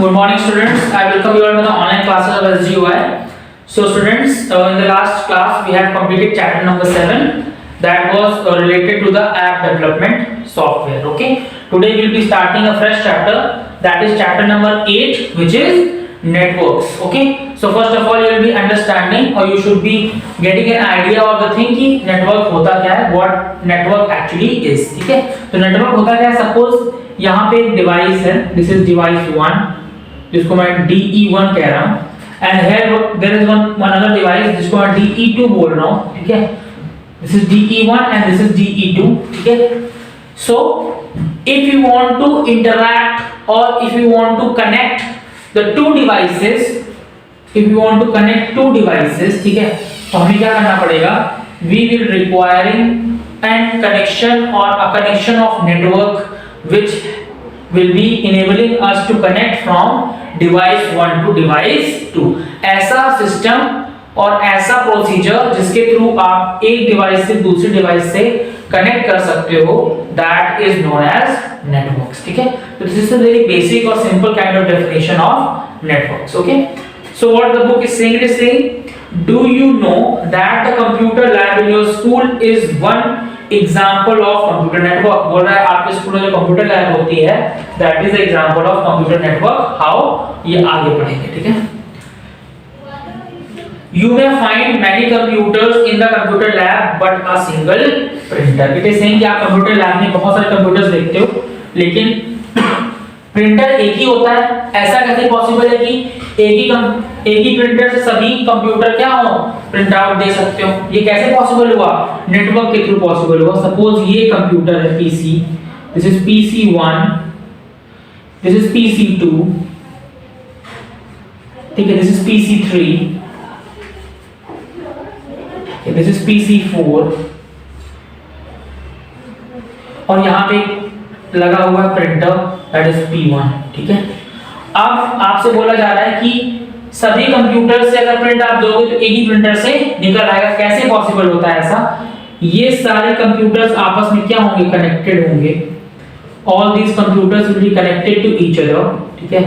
Good morning, students. I welcome you all to the online classes of SGUI. So, students, in the last class we have completed chapter number 7, that was related to the app development software. Okay. Today we will be starting a fresh chapter, that is chapter number 8, which is networks. Okay. So first of all, you will be understanding, or you should be getting an idea of the thing कि network होता क्या है, what network actually is. ठीक है. तो network होता क्या है? Suppose यहाँ पे एक device है, this is device 1, जिसको मैं DE1 कह रहा हूँ, and here there is one other device जिसको मैं DE2 बोल रहा हूँ. ठीक है. This is DE1 and this is DE2. ठीक है. So if you want to interact or if you want to connect the two devices, if you want to connect two devices, ठीक है, तो हमें क्या करना पड़ेगा? We will requiring an connection or a connection of network which will be enabling us to connect from device 1 to device 2. ऐसा system और ऐसा प्रोसीजर जिसके थ्रू आप एक डिवाइस से दूसरे डिवाइस से कनेक्ट कर सकते हो, that is known as networks. ठीक है. तो this is a very basic or simple kind of definition of networks. Okay. So what the book is saying, it is saying, do you know that the computer lab in your school is one example of computer network? बोल रहा है आपके school में जो computer lab होती है, that is the example of computer network. How? ये आगे पढ़ेंगे. ठीक है. You may find many computers in the computer lab but a single printer. It is saying कि आप कंप्यूटर लैब में बहुत सारे कंप्यूटर्स देखते हो, लेकिन प्रिंटर एक ही होता है. ऐसा कैसे पॉसिबल है कि एक ही प्रिंटर से सभी कंप्यूटर क्या हो प्रिंट आउट दे सकते हो? ये कैसे पॉसिबल हुआ? नेटवर्क के थ्रू पॉसिबल हुआ. सपोज ये कंप्यूटर है PC, this is PC1, this is PC2, ठीक है, this is PC3, this is PC4, और यहाँ पे लगा हुआ है प्रिंटर, दैट इज P1. ठीक है. अब आपसे बोला जा रहा है कि सभी कंप्यूटर से अगर प्रिंट आप दोगे तो एक ही प्रिंटर से निकल आएगा. कैसे पॉसिबल होता है ऐसा? ये सारे कंप्यूटर्स आपस में क्या होंगे? कनेक्टेड होंगे. All these computers will be connected to each other. ठीक है.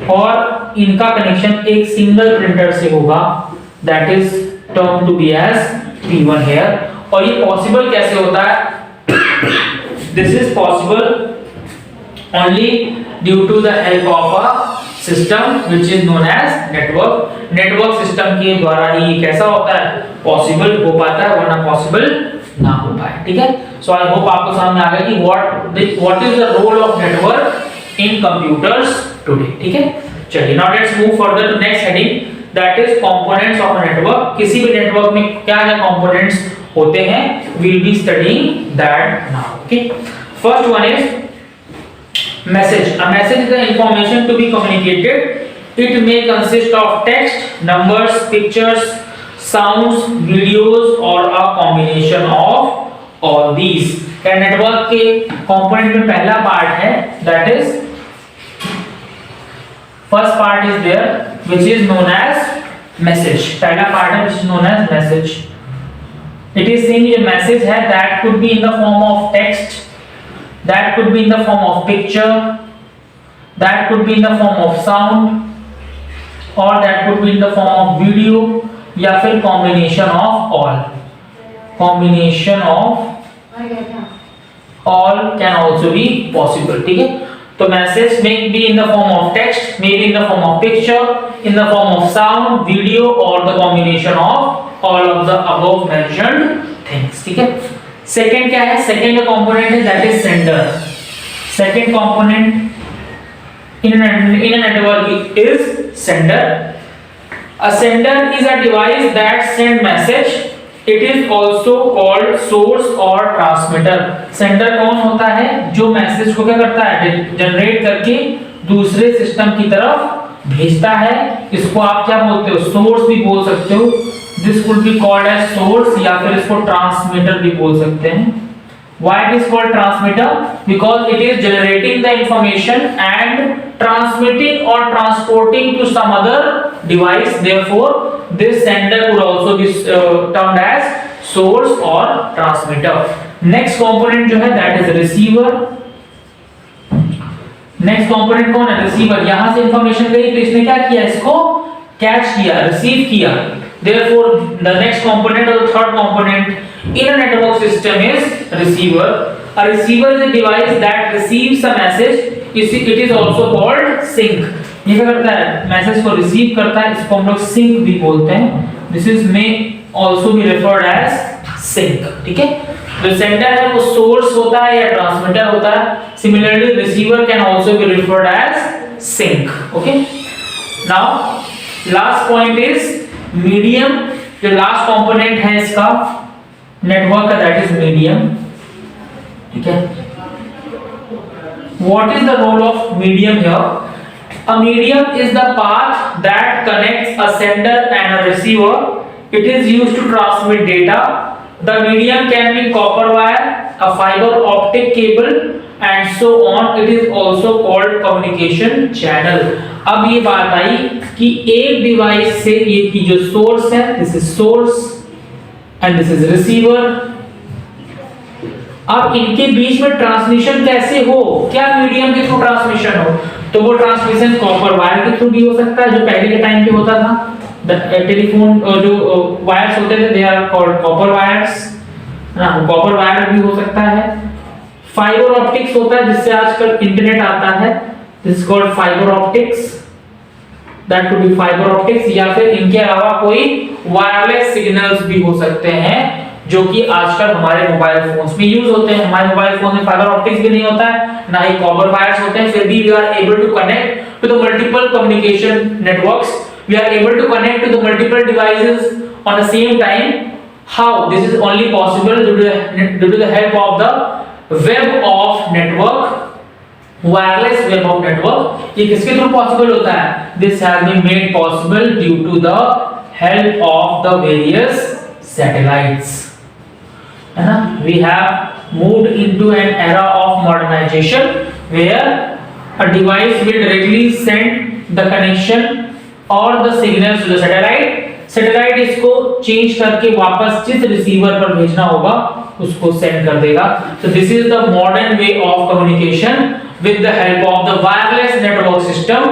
और इनका कनेक्शन एक सिंगल प्रिंटर से होगा, that is term to be as P1 here. और ये पॉसिबल कैसे होता है? This is possible only due to the help of a system which is known as network. Network system के द्वारा ही कैसा होता है? पॉसिबल हो पाता है, वरना पॉसिबल ना हो पाए. ठीक है. So I hope आपको समझ में आ गया कि what is the role of network in computers today. ठीक है. चलिए, now let's move further to next heading, that is components of a network. किसी भी नेटवर्क में क्या क्या components होते हैं, we'll be studying that now. Okay. First one is message. A message is the information to be communicated. It may consist of text, numbers, pictures, sounds, videos, or a combination of all these. क्या network के component में पहला part है, that is first part is there which is known as message. पहला part है which is known as message. It is saying a message है that could be in the form of text, that could be in the form of picture, that could be in the form of sound, or that could be in the form of video, या फिर combination of all. Combination of all can also be possible. ठीक है. तो message may be in the form of text, maybe in the form of picture, in the form of sound, video, or the combination of all of the above mentioned things. ठीक है. Second क्या है? Second component है that is sender. Second component in a network is sender. A sender is a device that send message. It is also called source or transmitter. Sender कौन होता है? जो message को क्या करता है? जनरेट करके दूसरे सिस्टम की तरफ भेजता है. इसको आप क्या बोलते हो? सोर्स भी बोल सकते हो. This could be called as source, या फिर इसको ट्रांसमीटर भी बोल सकते हैं. Why it is called transmitter? Because it is generating the information and transmitting or transporting to some other device. Therefore, this sender could also be termed as source or transmitter. Next component जो है that is receiver. Next component कौन है? Receiver. यहां से information गई तो इसने क्या किया? इसको कैच किया, रिसीव किया। Therefore, the next component or the third component in a network system is receiver. A receiver is a device that receives a message. It is also called sink. ये क्या करता है? मैसेज को receive करता है, इसको हम लोग सिंक भी बोलते हैं। This is may also be referred as sink. ठीक है? जो सेंडर है वो सोर्स होता है या ट्रांसमीटर होता है। Similarly, receiver can also be referred as sink. Okay? Now, last point is medium. जो लास्ट कंपोनेंट है इसका नेटवर्क का, दैट इज मीडियम। ठीक है? What is the role of medium here? A medium is the path that connects a sender and a receiver. It is used to transmit data. The medium can be copper wire, a fibre optic cable and so on. It is also called communication channel. अब ये बात आई कि एक device से ये की जो source है, this is source and this is receiver. अब इनके बीच में ट्रांसमिशन कैसे हो? क्या मीडियम के थ्रू ट्रांसमिशन हो? तो वो ट्रांसमिशन कॉपर वायर के थ्रू भी हो सकता है, जो पहले के टाइम पे होता था। टेलीफोन जो वायर्स होते थे they are called copper wires, ना कॉपर वायर भी हो सकता है। फाइबर ऑप्टिक्स होता है जिससे आजकल इंटरनेट आता है, this is called fibre optics, that could be fibre optics. या फिर इनके अलावा कोई वायरलेस सिग्नल्स भी हो सकते हैं जो कि आजकल हमारे मोबाइल फोन्स में यूज होते हैं। हमारे मोबाइल फोन में फाइबर ऑप्टिक्स भी नहीं होता है, ना ही कॉपर वायर्स होते हैं, फिर भी we are able to connect to the multiple communication networks. We are able to connect to the multiple devices on the same time. How? This is only possible due to the help of the web of network, wireless web of network. ये किसके through possible होता है? This has been made possible due to the help of the various satellites, है ना? We have moved into an era of modernization where a device will directly send the connection और the signals to the satellite. Satellite इसको change करके वापस जिस receiver पर भेजना होगा उसको सेंड कर देगा। So this is the modern way of communication with the help of the wireless network system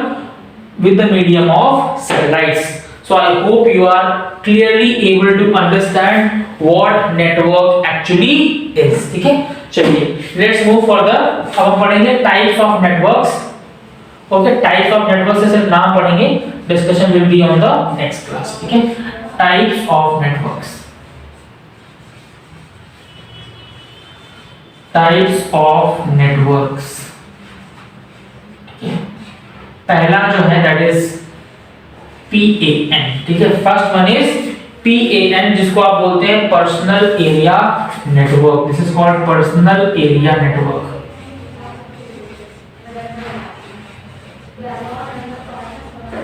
with the medium of satellites. So I hope you are clearly able to understand what network actually is. ठीक है? चलिए let's move further। अब हम पढ़ेंगे types of networks। Okay, types of networks से सिर्फ नाम पढ़ेंगे, discussion will be on the next class। ठीक है? Types of networks। Types of networks। पहला जो है that is PAN। ठीक है? First one is PAN, जिसको आप बोलते हैं personal area network. This is called personal area network.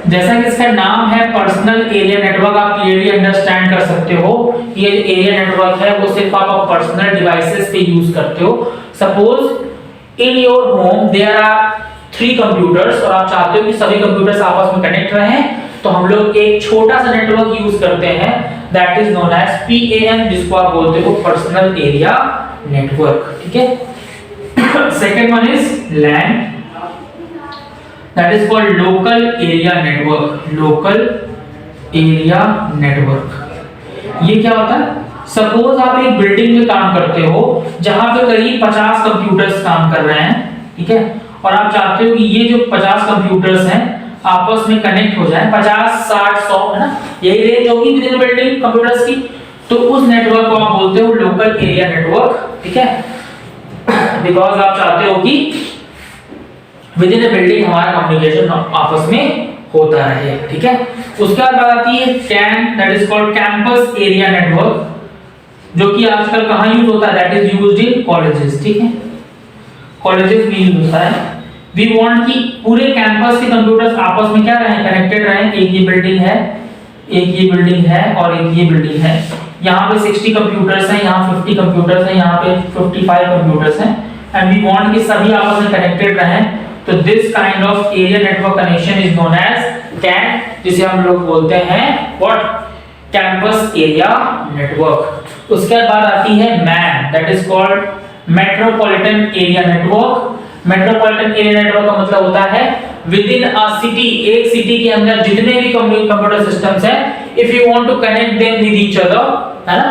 जैसा कि इसका नाम है पर्सनल एरिया नेटवर्क, आप क्लियरली अंडरस्टैंड कर सकते हो ये एरिया नेटवर्क है वो सिर्फ आप पर्सनल डिवाइसेस पे यूज करते हो। Suppose in your home there are 3 computers और आप चाहते हो कि सभी कंप्यूटर्स आपस में कनेक्ट रहें, तो हम लोग एक छोटा सा नेटवर्क यूज करते हैं, that is known as PAN, जिसको आप बोलते हो पर्सनल एरिया नेटवर्क। ठीक है? Second one is LAN, that is called local area network। local area network ये क्या होता है? सपोज आप एक बिल्डिंग में काम करते हो जहां पे करीब 50 कंप्यूटर्स काम कर रहे हैं, ठीक है? और आप चाहते हो कि ये जो 50 कंप्यूटर्स हैं आपस में कनेक्ट हो जाए, 50 60 100, है ना? यही रेंज होगी विद इन बिल्डिंग कंप्यूटर्स की, तो उस नेटवर्क को आप बोलते हो लोकल एरिया नेटवर्क। ठीक है? बिकॉज आप चाहते हो कि विद इन अ बिल्डिंग हमारा कम्युनिकेशन आपस में होता रहे। ठीक है? उसके बाद बात आती है CAN, that is called campus area network, जो कि आजकल कहां यूज होता है? That is used in colleges. ठीक है? कॉलेजेस में यूज होता है। वी वांट कि पूरे कैंपस के कंप्यूटर्स आपस में क्या रहें? कनेक्टेड रहें। एक ये बिल्डिंग है, एक ये बिल्डिंग है और एक ये बिल्डिंग है। यहाँ पे 60 कंप्यूटर्स हैं, यहाँ 50 कंप्यूटर्स हैं, यहाँ पे 55 कंप्यूटर्स हैं, एंड वी वांट कि सभी आपस में कनेक्टेड रहें। तो this kind of area network connection is known as CAN, जिसे हम लोग बोलते हैं व्हाट? Campus area network. उसके बाद आती है MAN, that is called metropolitan area network. Metropolitan area network का मतलब होता है विद इन अ सिटी, एक सिटी के अंदर जितने भी कंप्यूटर सिस्टम्स हैं, if you want to connect them with each other, है ना,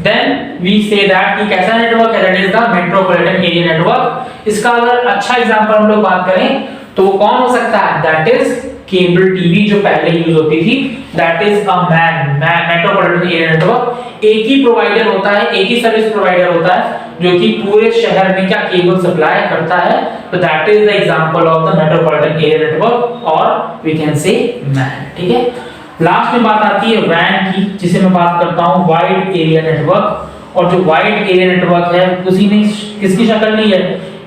देन वी से दैट कि कैसा नेटवर्क है, that is the metropolitan area network. इसका अगर अच्छा एग्जांपल हम लोग बात करें तो कौन हो सकता है, दैट इज केबल टीवी जो पहले यूज होती थी, that is a metropolitan area network. एक ही प्रोवाइडर होता है, एक ही सर्विस प्रोवाइडर होता है जो कि पूरे शहर में क्या केबल सप्लाई करता है, तो that is the example of the metropolitan area network, और वी कैन से मैन। ठीक है, लास्ट में बात आती है वैन की, जिसे मैं बात करता हूं वाइड एरिया नेटवर्क। और जो वाइड एरिया नेटवर्क है उसी ने किसकी शक्ल ली है,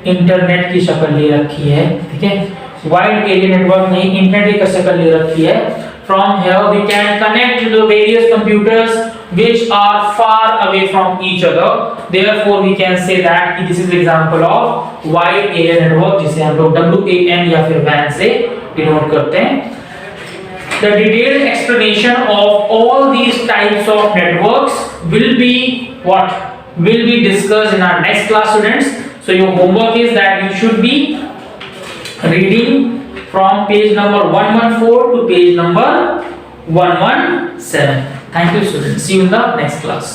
इंटरनेट की शक्ल ले रखी है। ठीक है, वाइड एरिया नेटवर्क ने इंटरनेट की शक्ल ले रखी है। From here we can connect to the various computers which are far away from each other. Therefore we can say that this is example of wide area network, जिसे हम लोग WAN या फिर WAN से डिनोट करते हैं। The detailed explanation of all these types of networks will be what? Will be discussed in our next class, students. So your homework is that you should be reading from page number 114 to page number 117. Thank you, students. See you in the next class.